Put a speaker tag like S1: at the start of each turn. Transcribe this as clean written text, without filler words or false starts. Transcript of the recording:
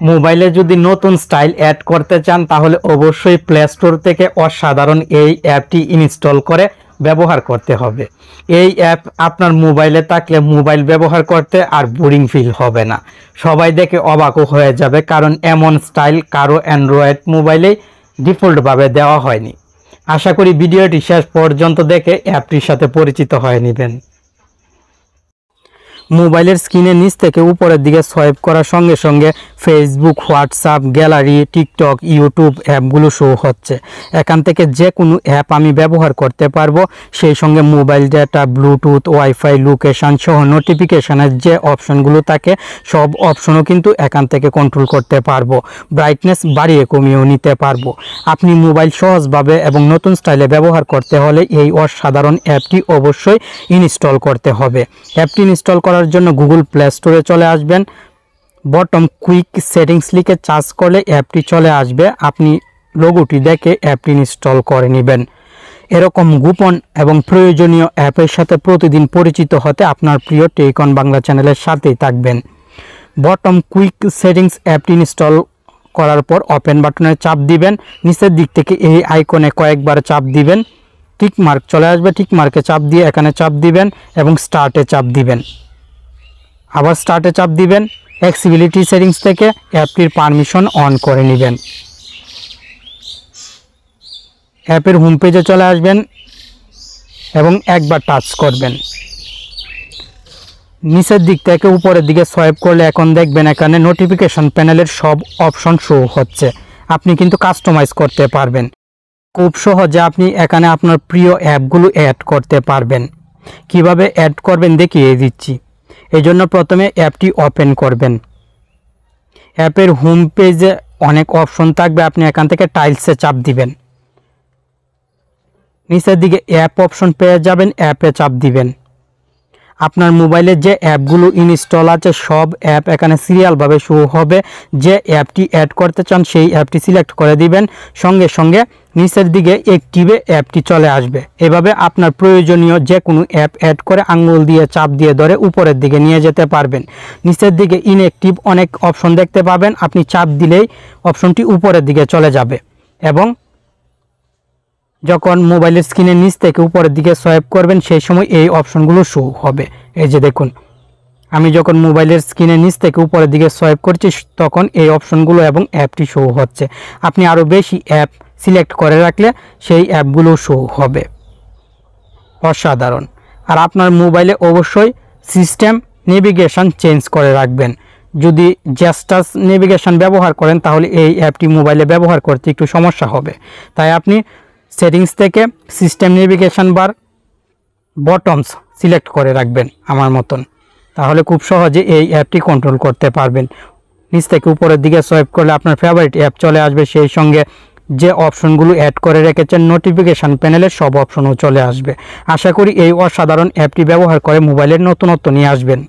S1: মোবাইলে যদি নতুন স্টাইল অ্যাড করতে চান তাহলে অবশ্যই প্লে স্টোর থেকে অসাধারণ এই অ্যাপটি ইনস্টল করে ব্যবহার করতে হবে। এই অ্যাপ আপনার মোবাইলে থাকলে মোবাইল ব্যবহার করতে আর বোরিং ফিল হবে না। সবাই দেখে অবাকও হয়ে যাবে, কারণ এমন স্টাইল কারো অ্যান্ড্রয়েড মোবাইলেই ডিফল্টভাবে দেওয়া হয়নি। আশা করি ভিডিওটি শেষ পর্যন্ত দেখে অ্যাপটির সাথে পরিচিত হয়ে নেবেন। মোবাইলের স্ক্রিনের নিচ থেকে উপরের দিকে সোয়াইপ করার সঙ্গে সঙ্গে Facebook, WhatsApp, gallery, TikTok, YouTube অ্যাপগুলো শো হচ্ছে। এখান থেকে যে কোনো অ্যাপ আমি ব্যবহার করতে পারবো। সেই সঙ্গে mobile data, Bluetooth, wifi, location সহ নোটিফিকেশানের যে অপশনগুলো থাকে সব অপশনও কিন্তু এখান থেকে কন্ট্রোল করতে পারবো। ব্রাইটনেস বাড়িয়ে কমিয়েও নিতে পারবো। আপনি মোবাইল সহজভাবে এবং নতুন স্টাইলে ব্যবহার করতে হলে এই অসাধারণ অ্যাপটি অবশ্যই ইনস্টল করতে হবে। অ্যাপটি ইনস্টল করার জন্য গুগল প্লে স্টোরে চলে আসবেন। বটম কুইক সেটিংস লিখে সার্চ করলে অ্যাপটি চলে আসবে। আপনি লোগোটি দেখে অ্যাপটি ইনস্টল করে নেবেন। এরকম গোপন এবং প্রয়োজনীয় অ্যাপের সাথে প্রতিদিন পরিচিত হতে আপনার প্রিয় টেক অন বাংলা চ্যানেলের সাথেই থাকবেন। বটম কুইক সেটিংস অ্যাপটি ইনস্টল করার পর ওপেন বাটনে চাপ দিবেন। নিচের দিক থেকে এই আইকনে কয়েকবার চাপ দিবেন। টিক মার্ক চলে আসবে। টিক মার্কে চাপ দিয়ে এখানে চাপ দিবেন এবং স্টার্টে চাপ দিবেন। আবার স্টার্টে চাপ দিবেন। অ্যাক্সেসিবিলিটি সেটিংস থেকে অ্যাপটির পারমিশন অন করে নেবেন। অ্যাপের হোম পেজে চলে আসবেন এবং একবার টাচ করবেন। নিচের দিক থেকে উপরের দিকে সোয়াইপ করলে এখন দেখবেন এখানে নোটিফিকেশন প্যানেলের সব অপশন শো হচ্ছে। আপনি কিন্তু কাস্টমাইজ করতে পারবেন। খুব সহজে আপনি এখানে আপনার প্রিয় অ্যাপগুলো অ্যাড করতে পারবেন। কিভাবে অ্যাড করবেন দেখিয়ে দিচ্ছি। এই জন্য প্রথমে অ্যাপটি ওপেন করবেন। অ্যাপের হোম পেজে অনেক অপশন থাকবে। আপনি এখান থেকে টাইলসে চাপ দিবেন। নিচের দিকে অ্যাপ অপশন পেয়ে যাবেন। অ্যাপে চাপ দিবেন। আপনার মোবাইলে যে অ্যাপগুলো ইনস্টল আছে সব অ্যাপ এখানে সিরিয়ালভাবে শো হবে। যে অ্যাপটি অ্যাড করতে চান সেই অ্যাপটি সিলেক্ট করে দিবেন। সঙ্গে সঙ্গে নিচের দিকে অ্যাক্টিভে অ্যাপটি চলে আসবে। এভাবে আপনার প্রয়োজনীয় যে কোনো অ্যাপ অ্যাড করে আঙ্গুল দিয়ে চাপ দিয়ে ধরে উপরের দিকে নিয়ে যেতে পারবেন। নিচের দিকে ইনঅ্যাক্টিভ অনেক অপশন দেখতে পাবেন। আপনি চাপ দিলেই অপশনটি উপরের দিকে চলে যাবে এবং যখন মোবাইলের স্ক্রিনের নিচ থেকে উপরের দিকে সোয়াইপ করবেন সেই সময় এই অপশনগুলো শো হবে। এই যে দেখুন, আমি যখন মোবাইলের স্ক্রিনের নিচ থেকে উপরের দিকে সোয়াইপ করছি তখন এই অপশনগুলো এবং অ্যাপটি শো হচ্ছে। আপনি আরও বেশি অ্যাপ সিলেক্ট করে রাখলে সেই অ্যাপগুলো শো হবে। অসাধারণ। আর আপনার মোবাইলে অবশ্যই সিস্টেম নেভিগেশন চেঞ্জ করে রাখবেন। যদি জাস্টাস নেভিগেশন ব্যবহার করেন তাহলে এই অ্যাপটি মোবাইলে ব্যবহার করতে একটু সমস্যা হবে। তাই আপনি সেটিংস থেকে সিস্টেম নেভিগেশন বার বটমস সিলেক্ট করে রাখবেন আমার মতন। তাহলে খুব সহজে এই অ্যাপটি কন্ট্রোল করতে পারবেন। নিচ থেকে উপরের দিকে সোয়াইপ করলে আপনার ফেভারিট অ্যাপ চলে আসবে। সেই সঙ্গে যে অপশনগুলো অ্যাড করে রেখেছেন নোটিফিকেশান প্যানেলের সব অপশনও চলে আসবে। আশা করি এই অসাধারণ অ্যাপটি ব্যবহার করে মোবাইলের নতুনত্ব নিয়ে আসবেন।